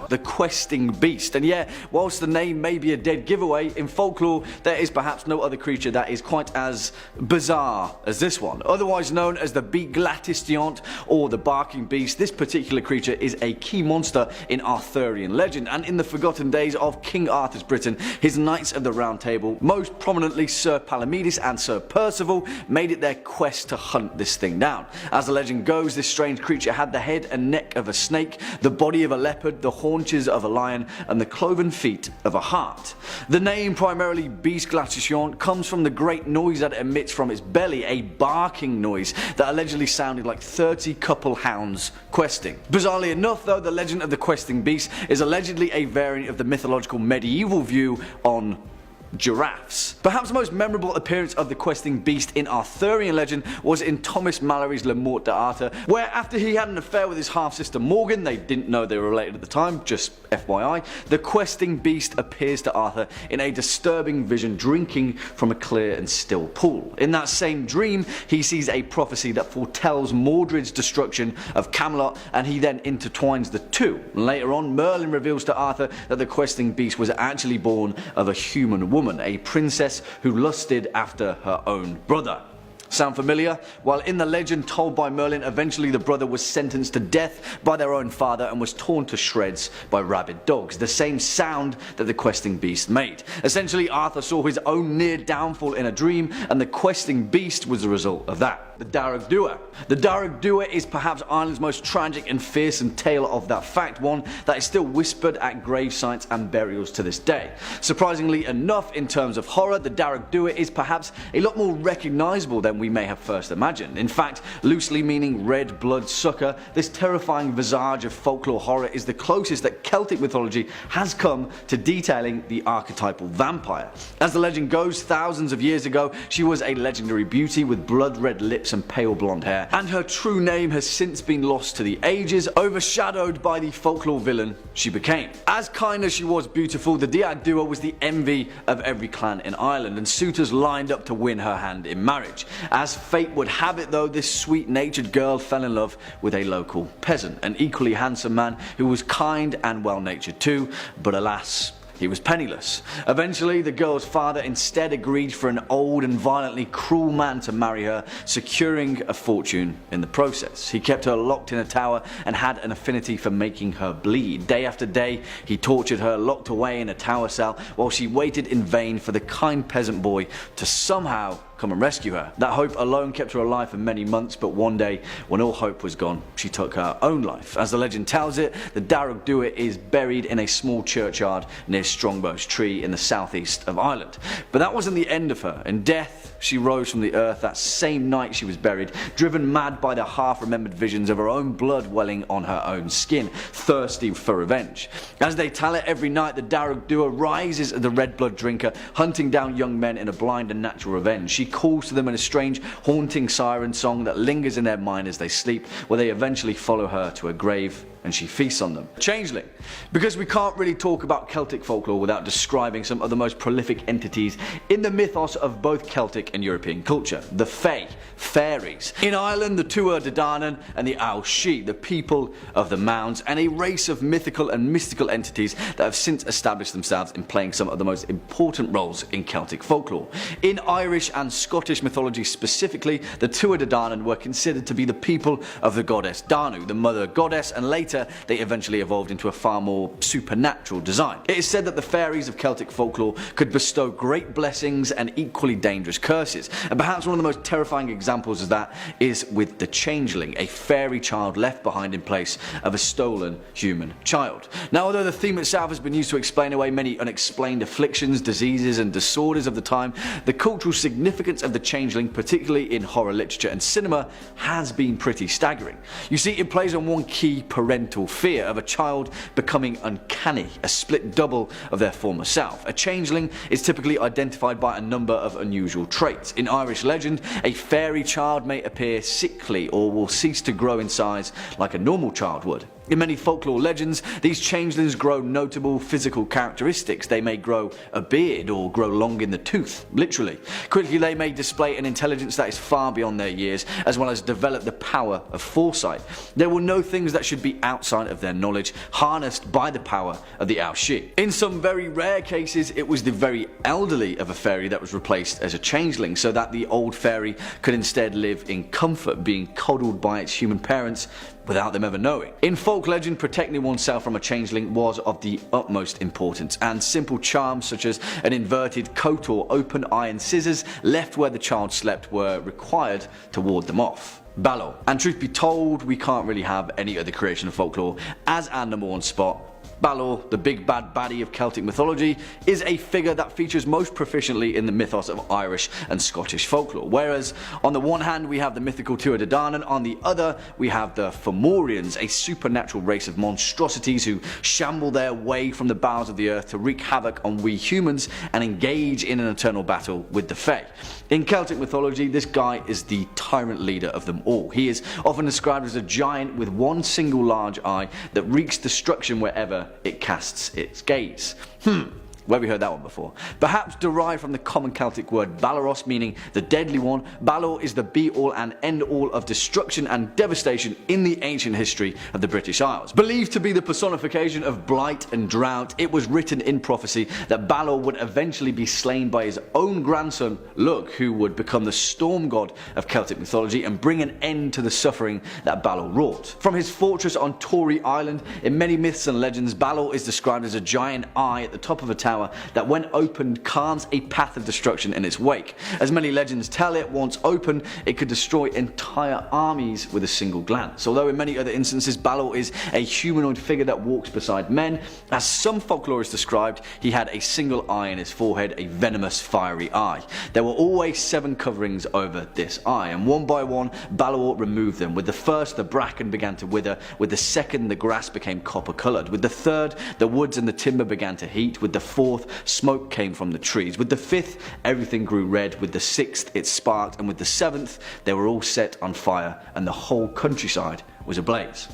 The questing beast. And yeah, whilst the name may be a dead giveaway, in folklore there is perhaps no other creature that is quite as bizarre as this one. Otherwise known as the Beaglatistion or the barking beast, this particular creature is a key monster in Arthurian legend, and in the forgotten days of King Arthur's Britain, his Knights of the Round Table, most prominently Sir Palomides and Sir Percival, made it their quest to hunt this thing down. As the legend goes, this strange creature had the head and neck of a snake, the body of a leopard, the haunches of a lion, and the cloven feet of a hart. The name, primarily Beaglatistion, comes from the great noise that it emits from its belly, a barking noise that allegedly sounded like 30 couple hounds questing. Bizarrely enough though, the legend of the questing beast is allegedly a variant of the mythological medieval view on giraffes. Perhaps the most memorable appearance of the questing beast in Arthurian legend was in Thomas Malory's Le Morte d'Arthur, where after he had an affair with his half-sister Morgan, they didn't know they were related at the time, just FYI, the questing beast appears to Arthur in a disturbing vision drinking from a clear and still pool. In that same dream, he sees a prophecy that foretells Mordred's destruction of Camelot, and he then intertwines the two. Later on, Merlin reveals to Arthur that the questing beast was actually born of a human woman, a princess who lusted after her own brother. Sound familiar? Well, in the legend told by Merlin, eventually the brother was sentenced to death by their own father and was torn to shreds by rabid dogs, the same sound that the questing beast made. Essentially, Arthur saw his own near downfall in a dream, and the questing beast was the result of that. The Darug Dua. The Darug Dua is perhaps Ireland's most tragic and fearsome tale of that fact, one that is still whispered at grave sites and burials to this day. Surprisingly enough, in terms of horror, the Darug Dua is perhaps a lot more recognisable than we may have first imagined. In fact, loosely meaning red blood sucker, this terrifying visage of folklore horror is the closest that Celtic mythology has come to detailing the archetypal vampire. As the legend goes, thousands of years ago, she was a legendary beauty with blood-red lips and pale blonde hair, and her true name has since been lost to the ages, overshadowed by the folklore villain she became. As kind as she was beautiful, the Darug Dua was the envy of every clan in Ireland, and suitors lined up to win her hand in marriage. As fate would have it though, this sweet-natured girl fell in love with a local peasant, an equally handsome man who was kind and well-natured too, but alas, he was penniless. Eventually, the girl's father instead agreed for an old and violently cruel man to marry her, securing a fortune in the process. He kept her locked in a tower and had an affinity for making her bleed. Day after day, he tortured her, locked away in a tower cell, while she waited in vain for the kind peasant boy to somehow come and rescue her. That hope alone kept her alive for many months, but one day, when all hope was gone, she took her own life. As the legend tells it, the Darug Dua is buried in a small churchyard near Strongbow's Tree in the southeast of Ireland. But that wasn't the end of her. In death, she rose from the earth that same night she was buried, driven mad by the half-remembered visions of her own blood welling on her own skin, thirsty for revenge. As they tell it, every night the Darug Dua rises as the red blood drinker, hunting down young men in a blind and natural revenge. She calls to them in a strange, haunting siren song that lingers in their mind as they sleep, where they eventually follow her to a grave and she feasts on them. Changeling. Because we can't really talk about Celtic folklore without describing some of the most prolific entities in the mythos of both Celtic and European culture. The Fae, fairies. In Ireland, the Tuatha De Danann and the Banshee, the people of the mounds, and a race of mythical and mystical entities that have since established themselves in playing some of the most important roles in Celtic folklore. In Irish and Scottish mythology specifically, the Tuatha De Danann were considered to be the people of the goddess Danu, the mother goddess, and later they eventually evolved into a far more supernatural design. It is said that the fairies of Celtic folklore could bestow great blessings and equally dangerous curses, and perhaps one of the most terrifying examples of that is with the Changeling, a fairy child left behind in place of a stolen human child. Now, although the theme itself has been used to explain away many unexplained afflictions, diseases and disorders of the time, the cultural significance of the Changeling, particularly in horror literature and cinema, has been pretty staggering. You see, it plays on one key parental fear of a child becoming uncanny, a split double of their former self. A changeling is typically identified by a number of unusual traits. In Irish legend, a fairy child may appear sickly or will cease to grow in size like a normal child would. In many folklore legends, these changelings grow notable physical characteristics. They may grow a beard or grow long in the tooth, literally. Critically, they may display an intelligence that is far beyond their years, as well as develop the power of foresight. They will know things that should be outside of their knowledge, harnessed by the power of the Banshee. In some very rare cases, it was the very elderly of a fairy that was replaced as a changeling, so that the old fairy could instead live in comfort, being coddled by its human parents without them ever knowing. In folk legend, protecting oneself from a changeling was of the utmost importance, and simple charms such as an inverted coat or open iron scissors left where the child slept were required to ward them off. Balor. And truth be told, we can't really have any other creation of folklore as our number one spot. Balor, the big bad baddie of Celtic mythology, is a figure that features most proficiently in the mythos of Irish and Scottish folklore. Whereas on the one hand we have the mythical Tuatha Dé Danann, on the other we have the Fomorians, a supernatural race of monstrosities who shamble their way from the bowels of the earth to wreak havoc on we humans and engage in an eternal battle with the Fae. In Celtic mythology, this guy is the tyrant leader of them all. He is often described as a giant with one single large eye that wreaks destruction wherever it casts its gaze. Where have we heard that one before? Perhaps derived from the common Celtic word Balaros, meaning the deadly one, Balor is the be-all and end-all of destruction and devastation in the ancient history of the British Isles. Believed to be the personification of blight and drought, it was written in prophecy that Balor would eventually be slain by his own grandson, Lug, who would become the storm god of Celtic mythology and bring an end to the suffering that Balor wrought. From his fortress on Tory Island, in many myths and legends, Balor is described as a giant eye at the top of a tower that when opened carves a path of destruction in its wake. As many legends tell it, once open it could destroy entire armies with a single glance. Although in many other instances Balor is a humanoid figure that walks beside men, as some folklorists described, he had a single eye in his forehead, a venomous fiery eye. There were always 7 coverings over this eye, and one by one Balor removed them. With the first the bracken began to wither, with the second the grass became copper coloured, with the third the woods and the timber began to heat, with the fourth smoke came from the trees, with the fifth everything grew red, with the sixth it sparked, and with the seventh they were all set on fire and the whole countryside was ablaze.